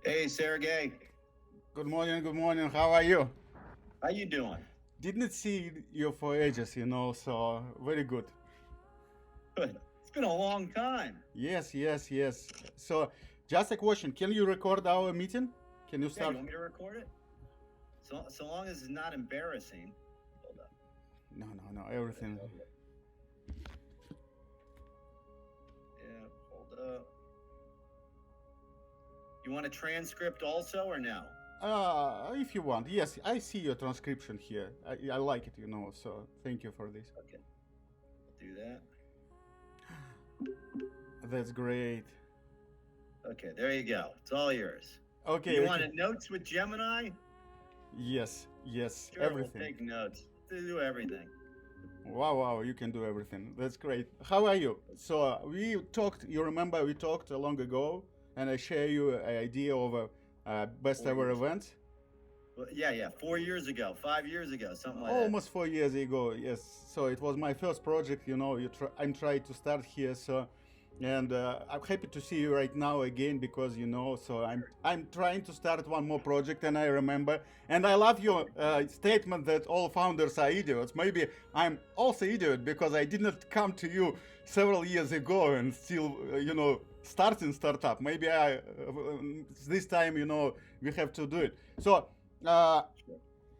Hey, Sergey. Good morning, good morning. How are you? How you doing? Didn't see you for ages, so very good. Good. It's been a long time. Yes, yes, yes. So, just a question. Can you record our meeting? Can you Yeah, you start? want me to record it? So long as it's not embarrassing. Hold up. No, everything. Yeah, hold up. You want a transcript also or no? If you want. Yes, I see your transcription here. I like it, so thank you for this. Okay, I'll do that. That's great. Okay, there you go. It's all yours. Okay, You okay. wanted notes with Gemini? Yes, yes, Sure, everything. we'll take notes. Do everything. Wow, you can do everything. That's great. How are you? So we talked, you remember we talked long ago, and I share you an idea of a best 4 ever years. event. Well, yeah. 4 years ago, 5 years ago, something like that. Almost 4 years ago, yes. So it was my first project, I'm trying to start here, and I'm happy to see you right now again because so I'm trying to start one more project, and I remember, and I love your statement that all founders are idiots. Maybe I'm also idiot because I did not come to you several years ago and still starting startup. Maybe this time we have to do it. So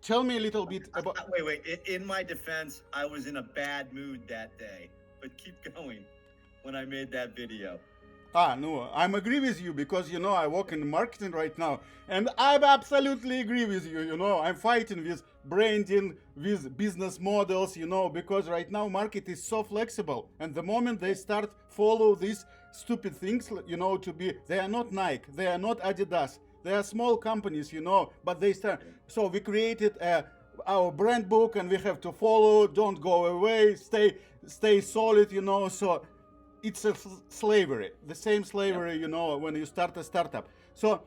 tell me a little bit about. Wait. In my defense, I was in a bad mood that day, but keep going when I made that video. No, I'm agree with you because I work in marketing right now, and I absolutely agree with you. I'm fighting with branding, with business models. Because right now market is so flexible, and the moment they start follow these stupid things, to be they are not Nike, they are not Adidas, they are small companies, but they start. So we created our brand book, and we have to follow. Don't go away. Stay solid. So it's a slavery, the same slavery, when you start a startup. So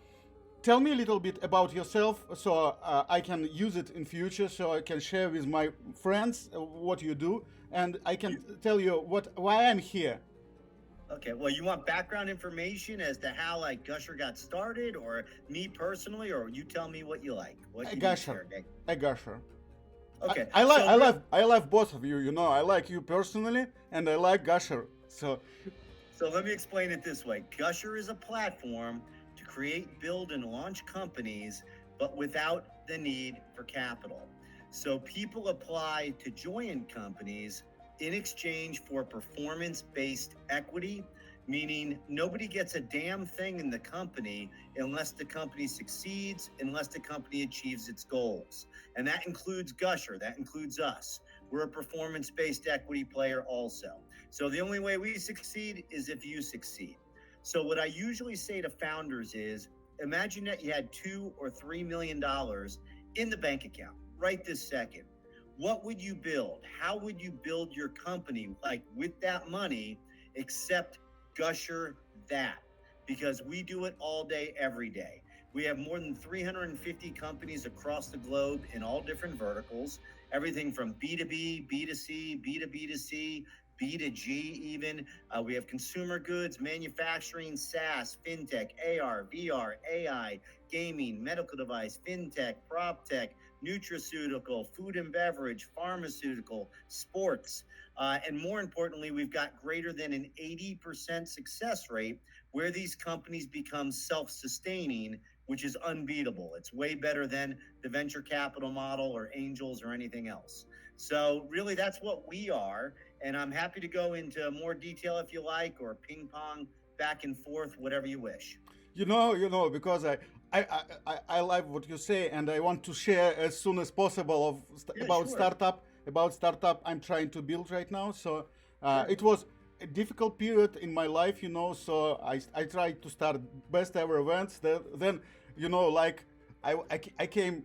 tell me a little bit about yourself so I can use it in future, so I can share with my friends what you do, and I can tell you why I'm here. Okay, well, you want background information as to how like Gusher got started, or me personally, or you tell me what you like. What A you Gusher. need, A Gusher. Okay, I love both of you. I like you personally, and I like Gusher. So let me explain it this way. Gusher is a platform to create, build, and launch companies, but without the need for capital. So people apply to join companies in exchange for performance-based equity, meaning nobody gets a damn thing in the company unless the company succeeds, unless the company achieves its goals. And that includes Gusher, that includes us. We're a performance-based equity player also. So the only way we succeed is if you succeed. So what I usually say to founders is, imagine that you had $2 or $3 million in the bank account right this second. What would you build? How would you build your company like with that money, except Gusher that? Because we do it all day, every day. We have more than 350 companies across the globe in all different verticals, everything from B2B, B2C, B2B2C, B2G even. We have consumer goods, manufacturing, SaaS, fintech, AR, VR, AI, gaming, medical device, fintech, prop tech, nutraceutical, food and beverage, pharmaceutical, sports. And more importantly, we've got greater than an 80% success rate where these companies become self-sustaining, which is unbeatable. It's way better than the venture capital model or angels or anything else. So really, that's what we are. And I'm happy to go into more detail if you like, or ping pong back and forth, whatever you wish. Because I like what you say, and I want to share as soon as possible about sure. startup I'm trying to build right now. So it was a difficult period in my life, so I tried to start best ever events. Then like I came,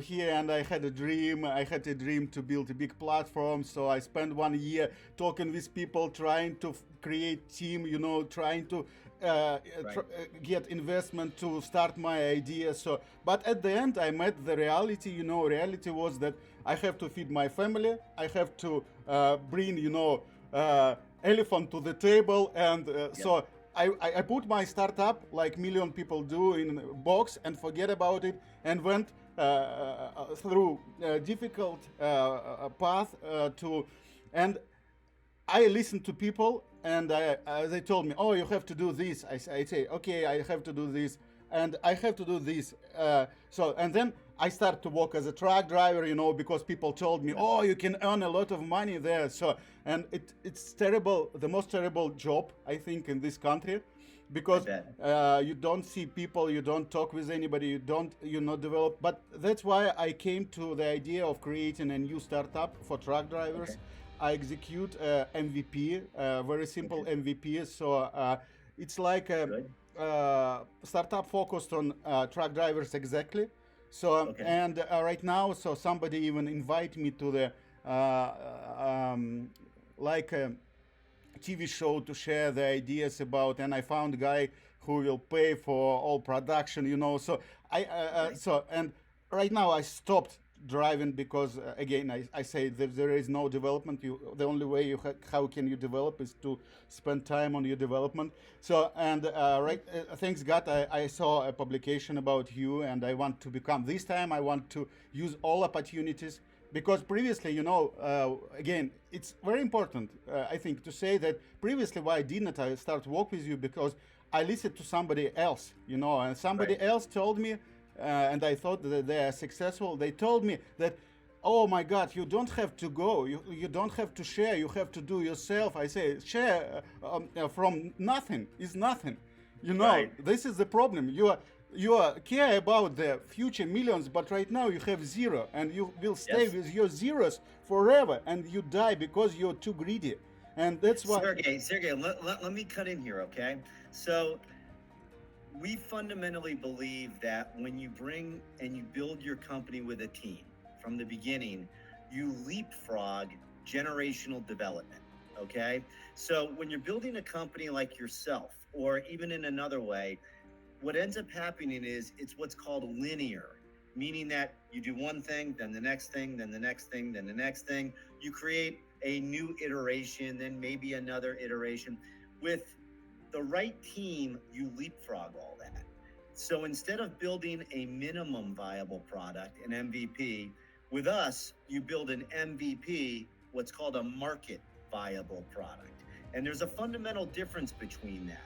here, and I had a dream. I had a dream to build a big platform. So I spent 1 year talking with people, trying to create team, trying to get investment to start my idea. So, but at the end, I met the reality. Reality was that I have to feed my family. I have to bring, elephant to the table, and so I put my startup like million people do in a box and forget about it and went through a difficult path to, and I listen to people, and they told me, "Oh, you have to do this." I say, "Okay, I have to do this, and I have to do this." And then I start to work as a truck driver, because people told me, "Oh, you can earn a lot of money there." And it's terrible, the most terrible job I think in this country, I because bet. you don't see people, you don't talk with anybody, you not develop. But that's why I came to the idea of creating a new startup for truck Okay. drivers. I execute MVP, very simple Okay. MVP. It's like a, Good. startup focused on truck drivers exactly. Okay. Right now, so somebody even invite me to the like a TV show to share the ideas about, and I found a guy who will pay for all production. Okay. And right now I stopped driving because again I say that there is no development. The only way how can you develop is to spend time on your development. Thanks God, I saw a publication about you, and I want to become, this time I want to use all opportunities, because previously, again, it's very important, I think, to say that previously why didn't I start work with you, because I listened to somebody else, and Right. somebody else told me, and I thought that they are successful. They told me that, oh my God, you don't have to go, you don't have to share, you have to do yourself. I say, share from nothing is nothing. Right. This is the problem. You care about the future millions, but right now you have zero, and you will stay Yes. with your zeros forever, and you die because you're too greedy. And that's why. Sergey, let me cut in here, okay? So we fundamentally believe that when you bring and you build your company with a team from the beginning, you leapfrog generational development. Okay. So when you're building a company like yourself, or even in another way, what ends up happening is it's what's called linear, meaning that you do one thing, then the next thing, then the next thing, then the next thing. You create a new iteration, then maybe another iteration. With the right team, you leapfrog all that. So instead of building a minimum viable product, an MVP, with us, you build an MVP, what's called a market viable product. And there's a fundamental difference between that.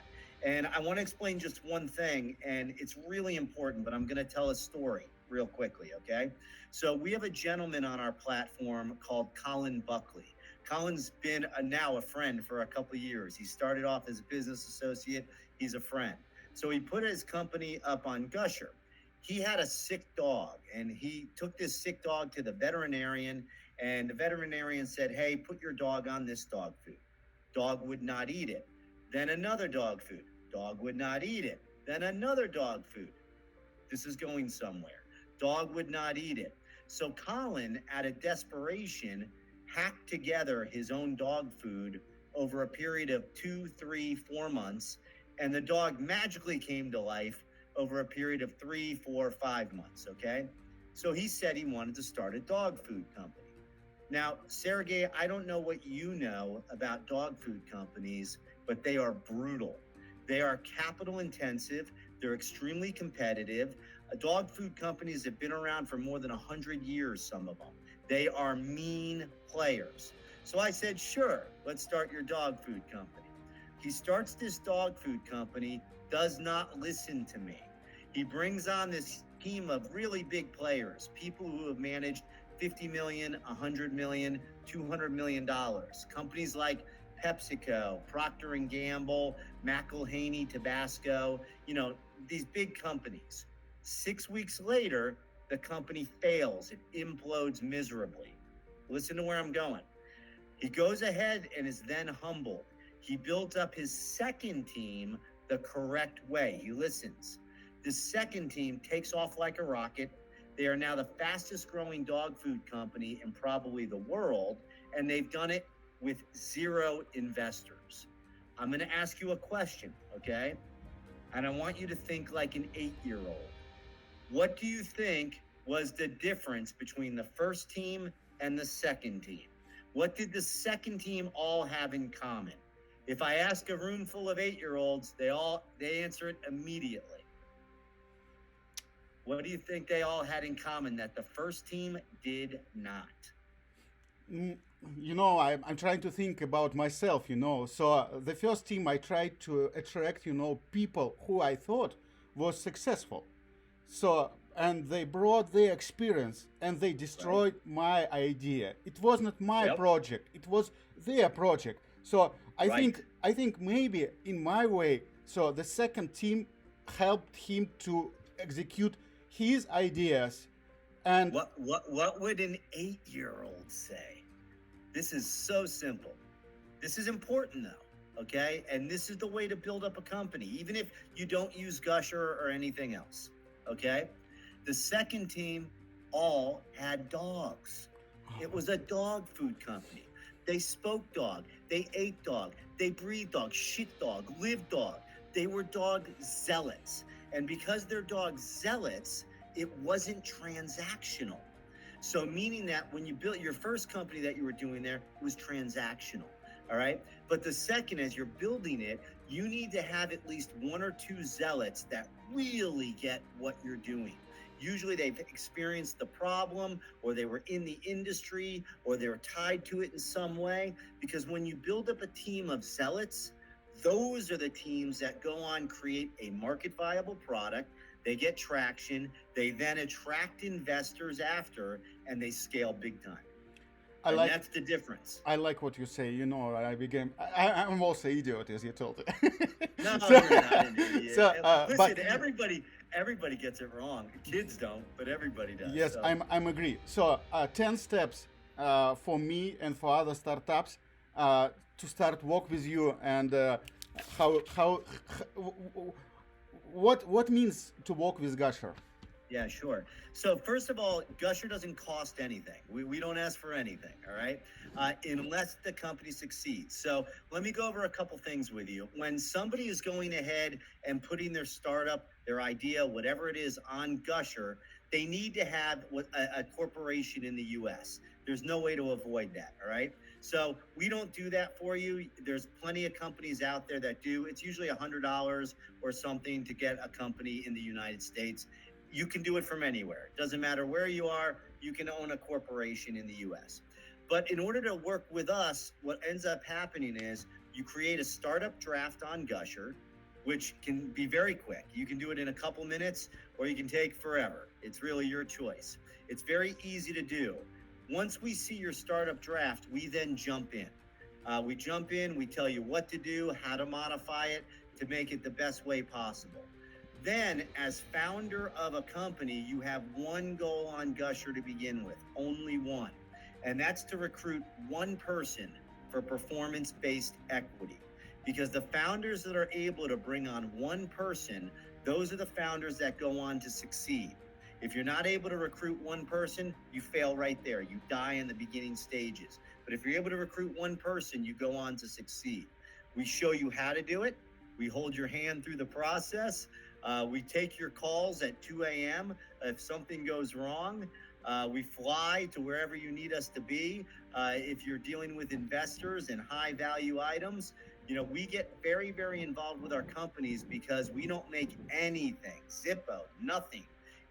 And I want to explain just one thing, and it's really important, but I'm going to tell a story real quickly, okay? So we have a gentleman on our platform called Colin Buckley. Colin's been now a friend for a couple of years. He started off as a business associate. He's a friend. So he put his company up on Gusher. He had a sick dog, and he took this sick dog to the veterinarian, and the veterinarian said, "Hey, put your dog on this dog food." Dog would not eat it. Then another dog food. Dog would not eat it. Then another dog food. This is going somewhere. Dog would not eat it. So Colin, out of desperation, hacked together his own dog food over a period of 2, 3, 4 months, and the dog magically came to life over a period of 3, 4, 5 months. Okay. So he said he wanted to start a dog food company. Now, Sergey, I don't know what you know about dog food companies, but they are brutal. They are capital intensive. They're extremely competitive. Dog food companies have been around for more than 100 years, some of them. They are mean players. So I said, sure, let's start your dog food company. He starts this dog food company, does not listen to me. He brings on this team of really big players, people who have managed 50 million, 100 million, 200 million dollars. Companies like PepsiCo, Procter and Gamble, McIlhenny, Tabasco, these big companies. 6 weeks later, the company fails. It implodes miserably. Listen to where I'm going. He goes ahead and is then humbled. He builds up his second team the correct way. He listens. The second team takes off like a rocket. They are now the fastest growing dog food company in probably the world, and they've done it with zero investors. I'm going to ask you a question, okay? And I want you to think like an 8-year-old. What do you think was the difference between the first team and the second team? What did the second team all have in common? If I ask a room full of 8-year-olds, they answer it immediately. What do you think they all had in common that the first team did not? Mm, I'm trying to think about myself, So the first team I tried to attract, people who I thought was successful. So, and they brought their experience and they Right. destroyed my idea. It was not my Yep. project, it was their project. So Right. I think maybe in my way, so the second team helped him to execute his ideas. And What would an 8-year-old say? This is so simple. This is important though, okay? And this is the way to build up a company, even if you don't use Gusher or anything else, okay? The second team all had dogs. It was a dog food company. They spoke dog, they ate dog, they breathed dog, shit dog, lived dog. They were dog zealots. And because they're dog zealots, it wasn't transactional. So meaning that when you built your first company that you were doing there was transactional. All right. But the second, as you're building it, you need to have at least one or two zealots that really get what you're doing. Usually they've experienced the problem, or they were in the industry, or they're tied to it in some way. Because when you build up a team of zealots, those are the teams that go on create a market viable product. They get traction. They then attract investors after, and they scale big time. I And like that's the difference. I like what you say. I'm also idiot, as you told it. No, So, you're not an idiot. so Listen, but everybody gets it wrong. Kids don't, but everybody does. yes, So I'm agree. So 10 steps for me and for other startups to start work with you, and how what means to work with Gusher? yeah, sure. So first of all, Gusher doesn't cost anything. We don't ask for anything, all right? Unless the company succeeds. So let me go over a couple things with you. When somebody is going ahead and putting their startup, their idea, whatever it is, on Gusher, they need to have a corporation in the U.S. There's no way to avoid that, all right? So we don't do that for you. There's plenty of companies out there that do. It's usually $100 or something to get a company in the United States. You can do it from anywhere. It doesn't matter where you are, you can own a corporation in the US. But in order to work with us, what ends up happening is you create a startup draft on Gusher, which can be very quick. You can do it in a couple minutes, or you can take forever. It's really your choice. It's very easy to do. Once we see your startup draft, we then jump in. We tell you what to do, how to modify it to make it the best way possible. Then, as founder of a company, you have one goal on Gusher to begin with, only one. And that's to recruit one person for performance-based equity. Because the founders that are able to bring on one person, those are the founders that go on to succeed. If you're not able to recruit one person, you fail right there. You die in the beginning stages. But if you're able to recruit one person, you go on to succeed. We show you how to do it. We hold your hand through the process. We take your calls at 2 a.m. If something goes wrong. We fly to wherever you need us to be. If you're dealing with investors and high value items, we get very, very involved with our companies because we don't make anything, Zippo, nothing,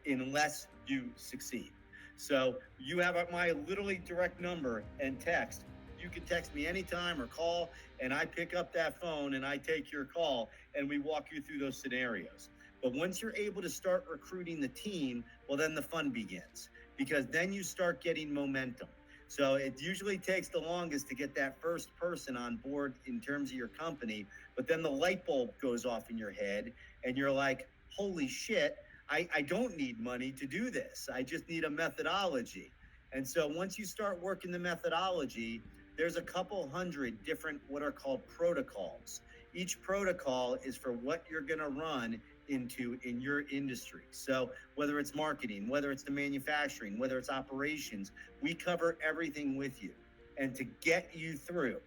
unless you succeed. So you have my literally direct number and text. You can text me anytime or call, and I pick up that phone and I take your call and we walk you through those scenarios. But once you're able to start recruiting the team, well, then the fun begins, because then you start getting momentum. So it usually takes the longest to get that first person on board in terms of your company, but then the light bulb goes off in your head and you're like, holy shit, I don't need money to do this. I just need a methodology. And so once you start working the methodology, there's a couple hundred different what are called protocols. Each protocol is for what you're going to run into in your industry. So whether it's marketing, whether it's the manufacturing, whether it's operations, we cover everything with you. And to get you through,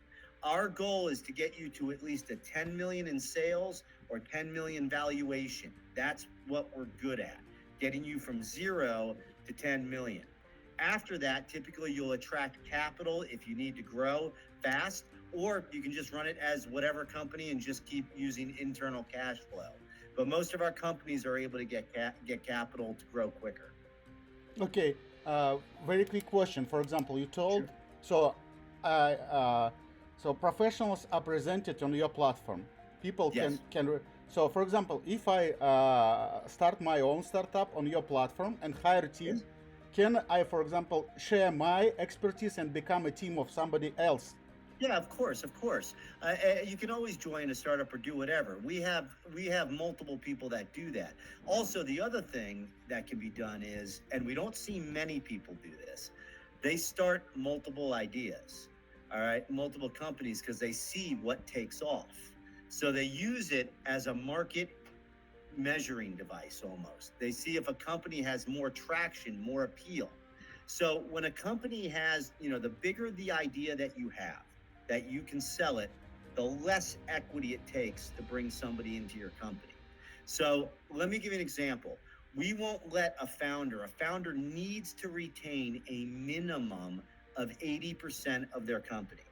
our goal is to get you to at least a 10 million in sales or 10 million valuation. That's what we're good at, getting you from 0 to 10 million. After that, typically you'll attract capital if you need to grow fast, or you can just run it as whatever company and just keep using internal cash flow. But most of our companies are able to get capital to grow quicker. Okay, very quick question. For example, you told Sure. so, so professionals are presented on your platform. People Yes. so, for example, if I start my own startup on your platform and hire a team, Yes. can I, for example, share my expertise and become a team of somebody else? Yeah, of course, of course. You can always join a startup or do whatever. We have multiple people that do that. Also, the other thing that can be done is, and we don't see many people do this, they start multiple ideas, all right, multiple companies because they see what takes off. So they use it as a market measuring device almost. They see if a company has more traction, more appeal. So when a company has, the bigger the idea that you have, that you can sell it, the less equity it takes to bring somebody into your company. So let me give you an example. We won't let a founder needs to retain a minimum of 80% of their company.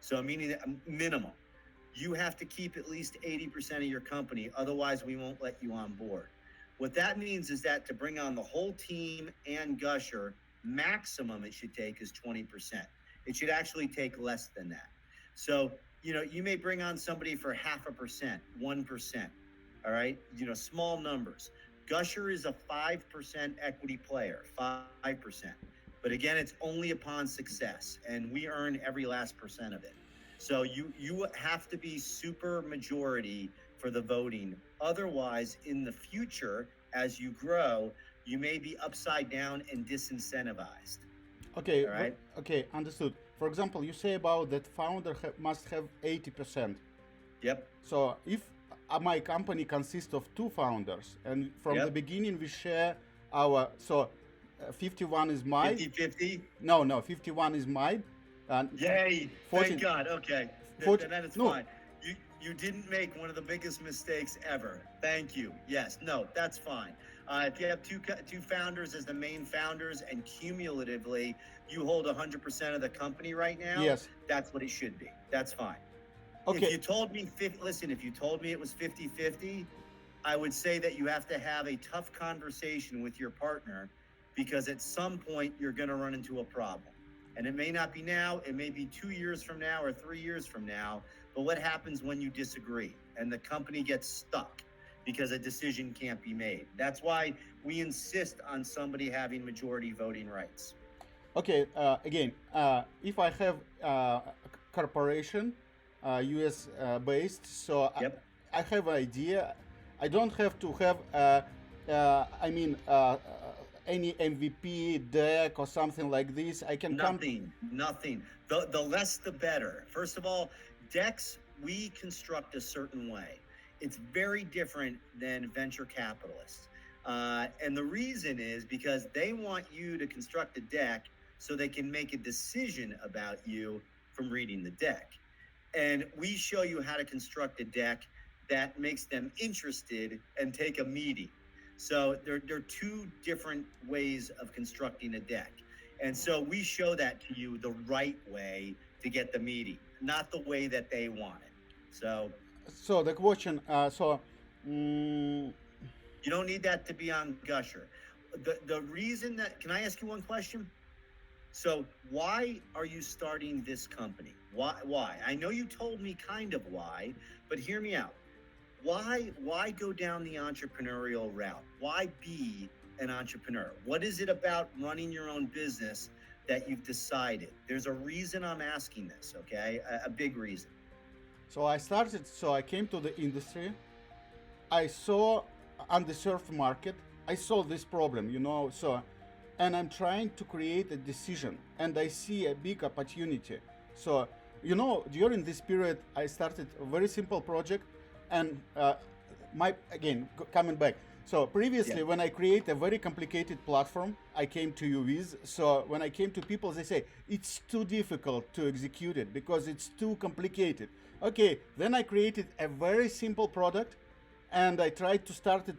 So meaning that minimum, you have to keep at least 80% of your company. Otherwise, we won't let you on board. What that means is that to bring on the whole team and Gusher, maximum it should take is 20%. It should actually take less than that. So, you may bring on somebody for 0.5%, 1%. All right. Small numbers. Gusher is a 5% equity player, 5%. But again, it's only upon success, and we earn every last percent of it. So you have to be super majority for the voting. Otherwise, in the future, as you grow, you may be upside down and disincentivized. Okay, All right. okay, understood. For example, you say about that founder must have 80%. Yep. So if my company consists of two founders, and from the Yep. beginning we share our 51 is mine. 50-50? No, 51 is mine. And Yay! 14 Thank God. Okay. 14 Then it's no, fine. You didn't make one of the biggest mistakes ever. Thank you. Yes. No, that's fine. If you have two founders as the main founders, and cumulatively you hold 100% of the company right now, yes. that's what it should be. That's fine. Okay. If you told me, if you told me it was 50-50, I would say that you have to have a tough conversation with your partner, because at some point you're going to run into a problem. And it may not be now, it may be 2 years from now or 3 years from now. But what happens when you disagree and the company gets stuck because a decision can't be made? That's why we insist on somebody having majority voting rights. Okay, again, if I have a corporation, US based, so Yep. I have an idea. I don't have to have, any MVP deck or something like this. I can Nothing. The less the better. First of all, decks we construct a certain way. It's very different than venture capitalists. And the reason is because they want you to construct a deck so they can make a decision about you from reading the deck. And we show you how to construct a deck that makes them interested and take a meeting. So there are two different ways of constructing a deck. And so we show that to you the right way to get the meeting, not the way that they want it. So the question, you don't need that to be on Gusher. The reason that, can I ask you one question? So why are you starting this company? Why? I know you told me kind of why, but hear me out. Why go down the entrepreneurial route? Why be an entrepreneur? What is it about running your own business that you've decided? There's a reason I'm asking this, okay? A big reason. So I came to the industry. I saw underserved market. I saw this problem, and I'm trying to create a decision, and I see a big opportunity. So, during this period, I started a very simple project, and coming back. So previously, when I create a very complicated platform, I came to you with. So when I came to people, they say it's too difficult to execute it because it's too complicated. Okay, then I created a very simple product, and I tried to start it.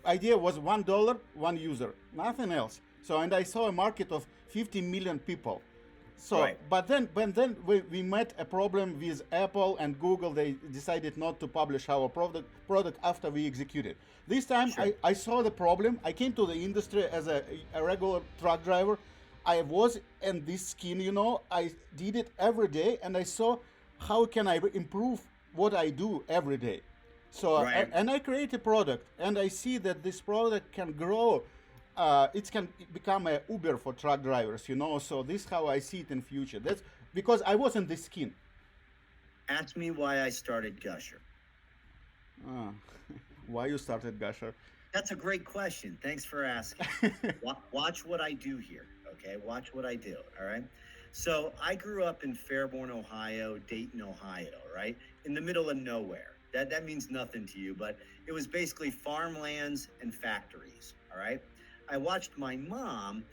Idea was $1, one user, nothing else. So and I saw a market of 50 million people. So, Right. but then we met a problem with Apple and Google. They decided not to publish our product after we executed. This time, Sure. I saw the problem. I came to the industry as a regular truck driver. I was in this skin, I did it every day, and I saw how can I improve what I do every day. So, Right. and I create a product, and I see that this product can grow. It can become a Uber for truck drivers, So this is how I see it in future. That's because I was in this skin. Ask me why I started Gusher. Ah, why you started Gusher? That's a great question. Thanks for asking. Watch what I do here. Okay. Watch what I do. All right. So I grew up in Fairborn, Ohio, Dayton, Ohio, right? In the middle of nowhere. That means nothing to you, but it was basically farmlands and factories. All right. I watched my mom,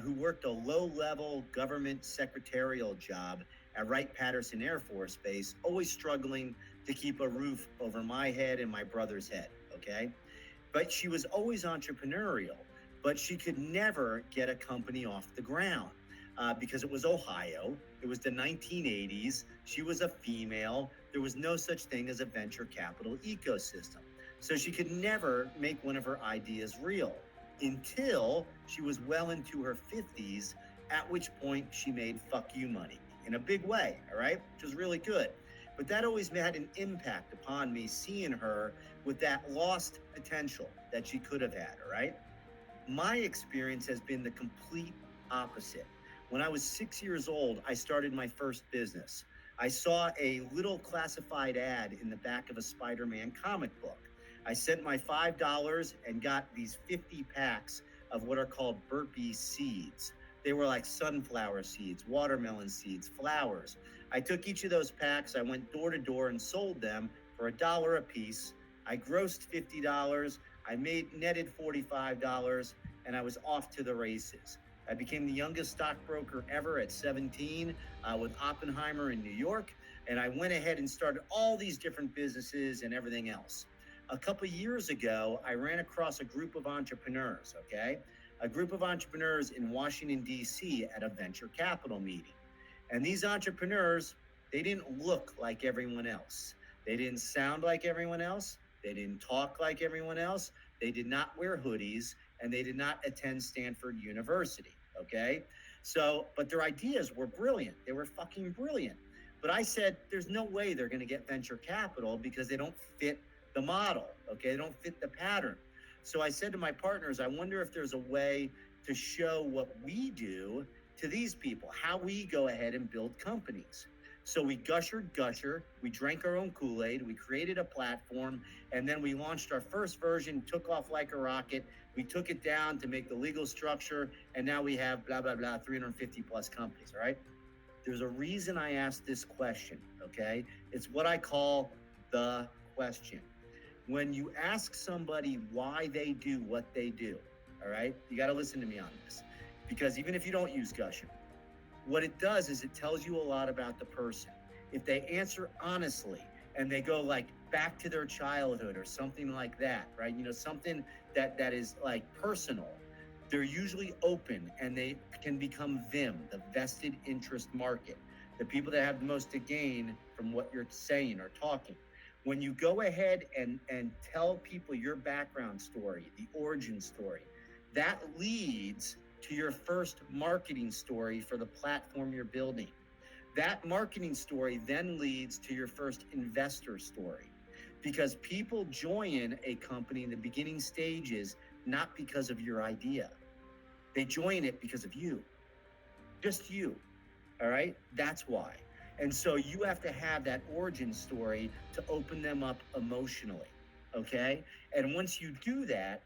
who worked a low-level government secretarial job at Wright-Patterson Air Force Base, always struggling to keep a roof over my head and my brother's head, okay? But she was always entrepreneurial, but she could never get a company off the ground because it was Ohio. It was the 1980s. She was a female. There was no such thing as a venture capital ecosystem. So she could never make one of her ideas real until she was well into her 50s, at which point she made fuck you money in a big way, all right? Which was really good. But that always had an impact upon me, seeing her with that lost potential that she could have had, all right? My experience has been the complete opposite. When I was 6 years old, I started my first business. I saw a little classified ad in the back of a Spider-Man comic book. I sent my $5 and got these 50 packs of what are called burpee seeds. They were like sunflower seeds, watermelon seeds, flowers. I took each of those packs, I went door to door and sold them for $1 a piece. I grossed $50, I netted $45, and I was off to the races. I became the youngest stockbroker ever at 17 with Oppenheimer in New York, and I went ahead and started all these different businesses and everything else. A couple of years ago, I ran across a group of entrepreneurs, okay? A group of entrepreneurs in Washington, D.C. at a venture capital meeting. And these entrepreneurs, they didn't look like everyone else. They didn't sound like everyone else. They didn't talk like everyone else. They did not wear hoodies, and they did not attend Stanford University, okay? So, but their ideas were brilliant. They were fucking brilliant. But I said, there's no way they're going to get venture capital because they don't fit the model, okay? They don't fit the pattern. So I said to my partners, I wonder if there's a way to show what we do to these people, how we go ahead and build companies. So we Gusher, we drank our own Kool-Aid, we created a platform, and then we launched our first version, took off like a rocket. We took it down to make the legal structure, and now we have blah, blah, blah, 350 plus companies, all right? There's a reason I asked this question, okay? It's what I call the question. When you ask somebody why they do what they do, all right, you got to listen to me on this, because even if you don't use Gusher, what it does is it tells you a lot about the person. If they answer honestly and they go like back to their childhood or something like that, right? Something that is like personal, they're usually open and they can become them, the vested interest market, the people that have the most to gain from what you're saying or talking. When you go ahead and tell people your background story, the origin story, that leads to your first marketing story for the platform you're building. That marketing story then leads to your first investor story, because people join a company in the beginning stages not because of your idea. They join it because of you, just you, all right? That's why. And so you have to have that origin story to open them up emotionally, okay? And once you do that,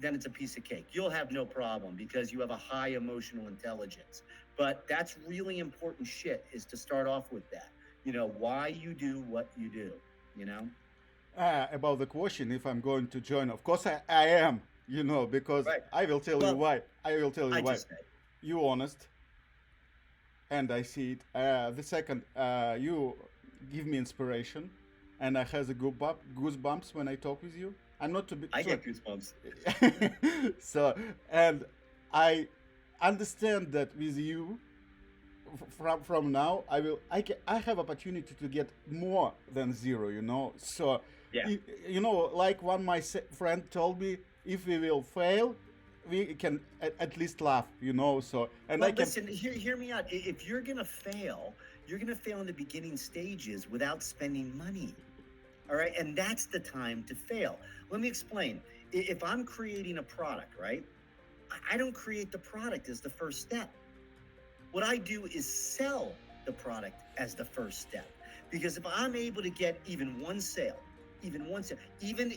then it's a piece of cake. You'll have no problem because you have a high emotional intelligence. But that's really important shit, is to start off with that. Why you do what you do, About the question, if I'm going to join, of course I am, because Right. I will tell you why. I will tell you I why. just said, You honest, and I see it. The second, you give me inspiration, and I have the goosebumps when I talk with you. I'm not to be. I get goosebumps. So, and I understand that with you, from now I have opportunity to get more than zero, you know. So Yeah. you know, like one my friend told me, if we will fail, we can at least laugh, you know. So and Well, I can. listen, hear me out. If you're going to fail, you're going to fail in the beginning stages without spending money. All right. And that's the time to fail. Let me explain. If I'm creating a product, right, I don't create the product as the first step. What I do is sell the product as the first step. Because if I'm able to get even one sale, even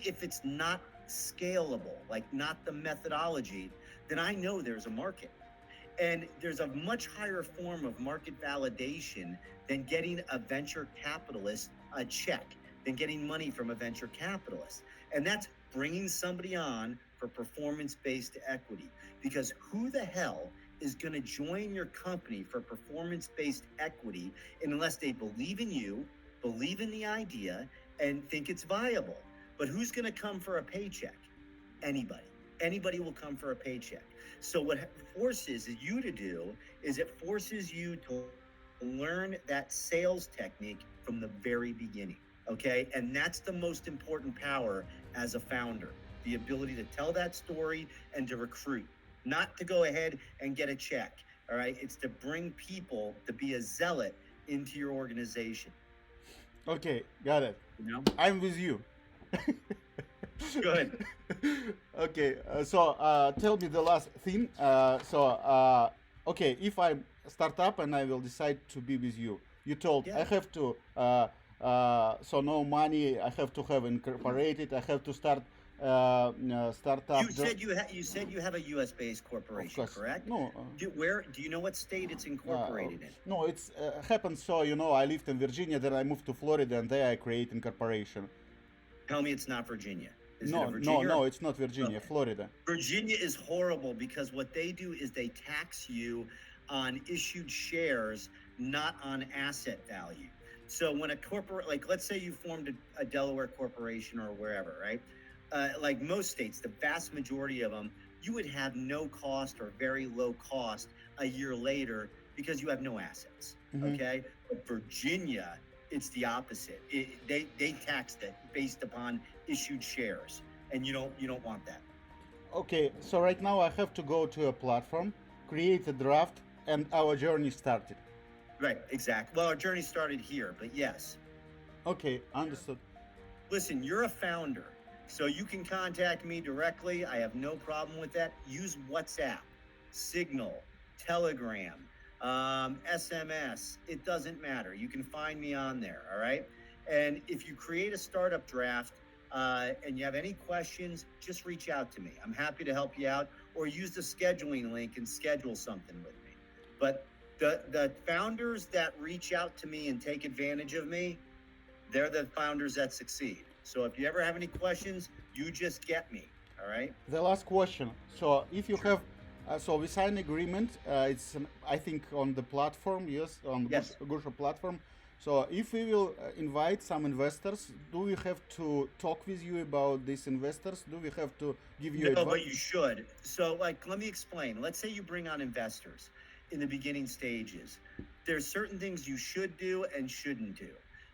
if it's not scalable, like not the methodology, then I know there's a market. And there's a much higher form of market validation than getting a venture capitalist a check, than getting money from a venture capitalist. And that's bringing somebody on for performance-based equity. Because who the hell is going to join your company for performance-based equity unless they believe in you, believe in the idea, and think it's viable? But who's going to come for a paycheck? Anybody. Anybody will come for a paycheck. So what it forces you to do is it forces you to learn that sales technique from the very beginning. Okay. And that's the most important power as a founder, the ability to tell that story and to recruit, not to go ahead and get a check. All right. It's to bring people to be a zealot into your organization. Okay, got it. You know? I'm with you. Good. Okay, so tell me the last thing. Okay, if I start up and I will decide to be with you, you told I Yeah. have to, so no money, I have to have incorporated, I have to start start up. You said you have a U.S. based Of corporation, course. correct? No, Do you know what state it's incorporated in? no, it's happened. So you know, I lived in Virginia, then I moved to Florida, and there I create incorporation. Tell me it's not Virginia. Is it a No, Virginia? no, it's not Virginia, Okay. Florida. Virginia is horrible because what they do is they tax you on issued shares, not on asset value. So when a corporate, like let's say you formed a Delaware corporation or wherever, right? Like most states, the vast majority of them, you would have no cost or very low cost a year later because you have no assets. Mhm. Okay. But Virginia, it's the opposite. They tax it based upon issued shares, and you don't want that. Okay, so right now I have to go to a platform, create a draft, and our journey started. Right, exactly. Well, our journey started here, but yes. Okay, understood. Listen, you're a founder, so you can contact me directly. I have no problem with that. Use WhatsApp, Signal, Telegram, SMS. It doesn't matter. You can find me on there, all right? And if you create a startup draft and you have any questions, just reach out to me. I'm happy to help you out, or use the scheduling link and schedule something with me. But the founders that reach out to me and take advantage of me, they're the founders that succeed. So if you ever have any questions, you just get me. All right. The last question. So if you have, so we sign agreement. It's I think on the platform, yes, on the Yes. Gusher platform. So if we will invite some investors, do we have to talk with you about these investors? Do we have to give you No, advice? but you should. So, like, let me explain. Let's say you bring on investors in the beginning stages. There's certain things you should do and shouldn't do.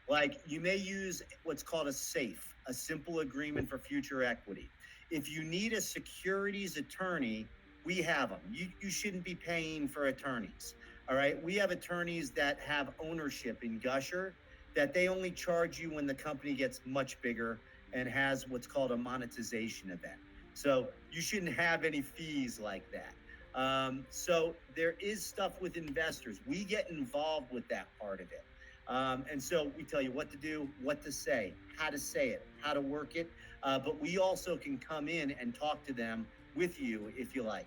Like, you may use what's called a SAFE, a simple agreement for future equity. If you need a securities attorney, we have them. You shouldn't be paying for attorneys. All right. We have attorneys that have ownership in Gusher that they only charge you when the company gets much bigger and has what's called a monetization event. So you shouldn't have any fees like that. So there is stuff with investors. We get involved with that part of it. And so we tell you what to do, what to say, how to work it. But we also can come in and talk to them with you if you like.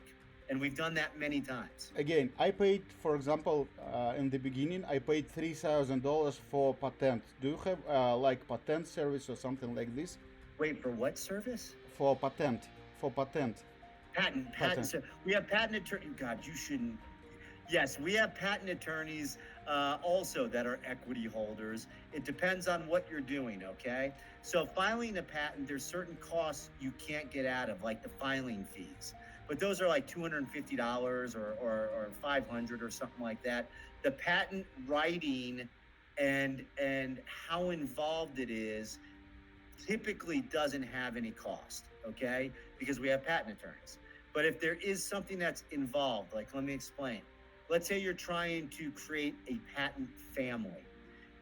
And we've done that many times. Again, I paid, for example, in the beginning, I paid $3,000 for patent. Do you have like patent service or something like this? Wait, for what service? For patent, for patent. Patent. So we have patent attorney. God, you shouldn't. Yes, we have patent attorneys also that are equity holders. It depends on what you're doing, okay? So filing a patent, there's certain costs you can't get out of, like the filing fees. but those are like $250 or 500 or something like that. The patent writing and how involved it is typically doesn't have any cost, okay? Because we have patent attorneys. But if there is something that's involved, like let me explain. Let's say you're trying to create a patent family,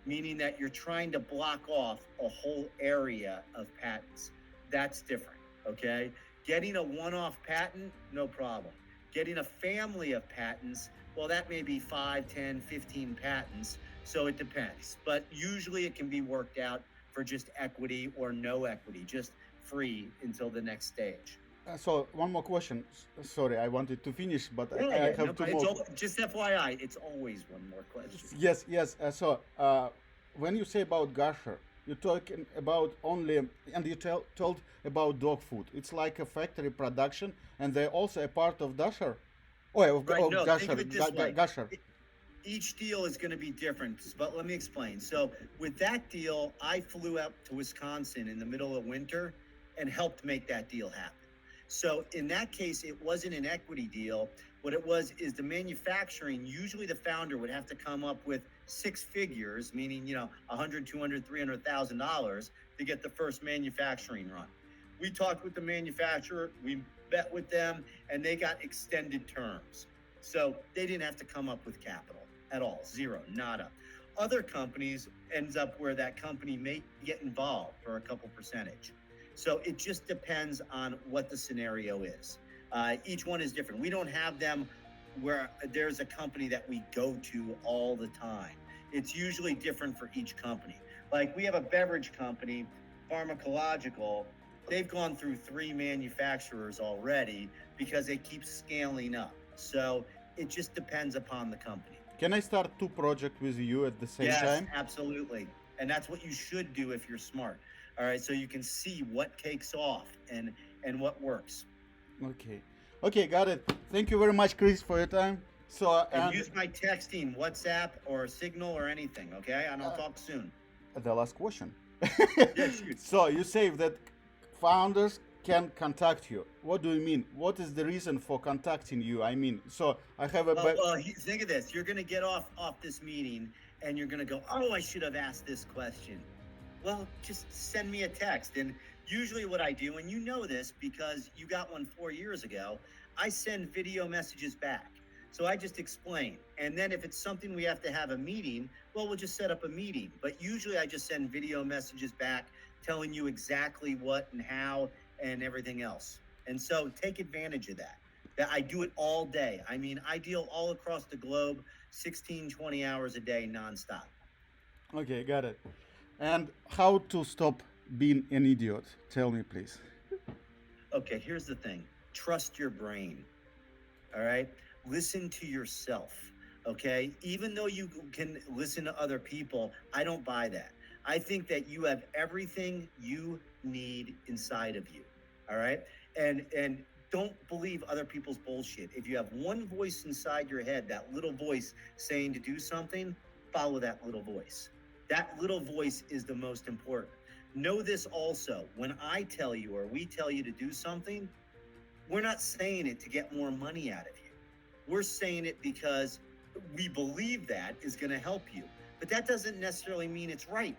meaning that you're trying to block off a whole area of patents. That's different, okay? Getting a one-off patent, no problem. Getting a family of patents, well, that may be 5, 10, 15 patents, so it depends. But usually it can be worked out for just equity or no equity, just free until the next stage. So one more question. Sorry, I wanted to finish, but I Yeah, have two more. Just FYI, it's always one more question. Yes, yes. When you say about Gusher, you're talking about only, and you told about dog food. It's like a factory production, and they're also a part of Gusher. Oh, Right, no, think Gusher, of it this way. Gusher. Each deal is going to be different, but let me explain. So with that deal, I flew out to Wisconsin in the middle of winter and helped make that deal happen. So in that case, it wasn't an equity deal. What it was is the manufacturing, usually the founder would have to come up with 6 figures, meaning, you know, 100, 200, $300,000 to get the first manufacturing run. We talked with the manufacturer, we met with them, and they got extended terms. So they didn't have to come up with capital at all, zero, nada. Other companies ends up where that company may get involved for a couple percentage. So it just depends on what the scenario is. Each one is different. We don't have them where there's a company that we go to all the time. It's usually different for each company. Like we have a beverage company, Pharmacological. They've gone through 3 manufacturers already because they keep scaling up. So it just depends upon the company. Can I start 2 projects with you at the same Yes, time? absolutely. And that's what you should do if you're smart. All right, so you can see what takes off and what works. Okay. Okay, got it. Thank you very much, Chris, for your time. So And use my texting, WhatsApp or Signal or anything, okay? And I'll talk soon. the last question. Yeah, shoot. So you say that founders can contact you. What do you mean? What is the reason for contacting you? I mean, so I have a. Think of this. You're going to get off this meeting and you're going to go, oh, I should have asked this question. Well, just send me a text. And usually what I do, and you know this because you got one 4 years ago, I send video messages back. So I just explain. And then if it's something we have to have a meeting, well, we'll just set up a meeting. But usually I just send video messages back telling you exactly what and how and everything else. And so take advantage of that. That I do it all day. I mean, I deal all across the globe, 16, 20 hours a day, nonstop. Okay, got it. And how to stop being an idiot? Tell me, please. Okay, here's the thing. Trust your brain. All right? Listen to yourself. Okay? Even though you can listen to other people, I don't buy that. I think that you have everything you need inside of you. All right? And don't believe other people's bullshit. If you have one voice inside your head, that little voice saying to do something, follow that little voice. That little voice is the most important. Know this also. When I tell you or we tell you to do something, we're not saying it to get more money out of you. We're saying it because we believe that is going to help you. But that doesn't necessarily mean it's right.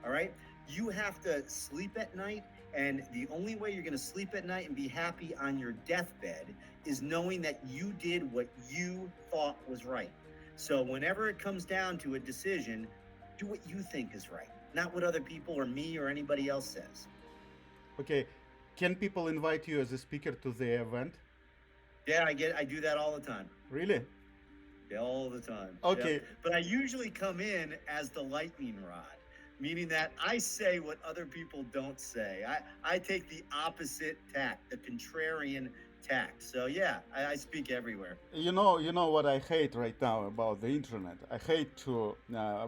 All right? You have to sleep at night, and the only way you're going to sleep at night and be happy on your deathbed is knowing that you did what you thought was right. So whenever it comes down to a decision, do what you think is right, not what other people or me or anybody else says. Okay, can people invite you as a speaker to the event? Yeah, I do that all the time. Really? Yeah, all the time. Okay. Yep. But I usually come in as the lightning rod, meaning that I say what other people don't say. I take the opposite tact, the contrarian tact. So yeah, I speak everywhere. You know what I hate right now about the internet. I hate to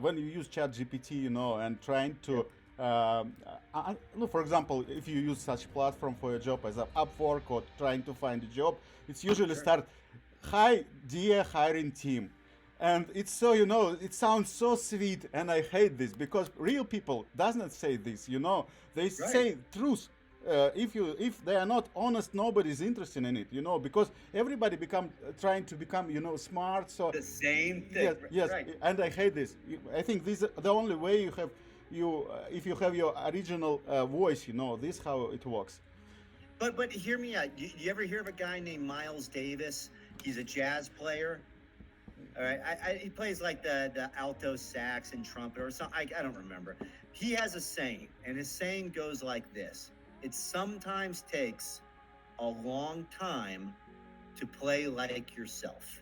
when you use ChatGPT, and trying to, for example, if you use such platform for a job as Upwork or trying to find a job, it's usually start, "Hi, dear hiring team," and it's so it sounds so sweet, and I hate this because real people does not say this. They say truth. if they are not honest, nobody's interested in it, you know, because everybody become trying to become, you know, smart. So The same thing. yes, yes, Right. and I hate this. I think this is the only way you have if you have your original voice, you know, this how it works. But hear me out. You ever hear of a guy named Miles Davis? He's a jazz player. All right, he plays like the alto sax and trumpet or something. I don't remember. He has a saying, and his saying goes like this: it sometimes takes a long time to play like yourself.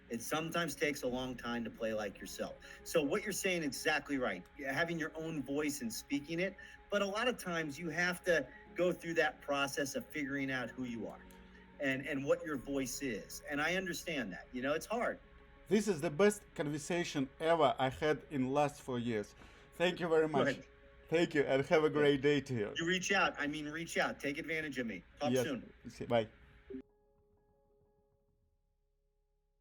It sometimes takes a long time to play like yourself. So what you're saying is exactly right. Having your own voice and speaking it, but a lot of times you have to go through that process of figuring out who you are and what your voice is. And I understand that. You know, it's hard. This is the best conversation ever I had in last 4 years. Thank you very much. Good. Thank you, and have a great day to you. You reach out. I mean, reach out. Take advantage of me. Talk Yes. soon. Bye.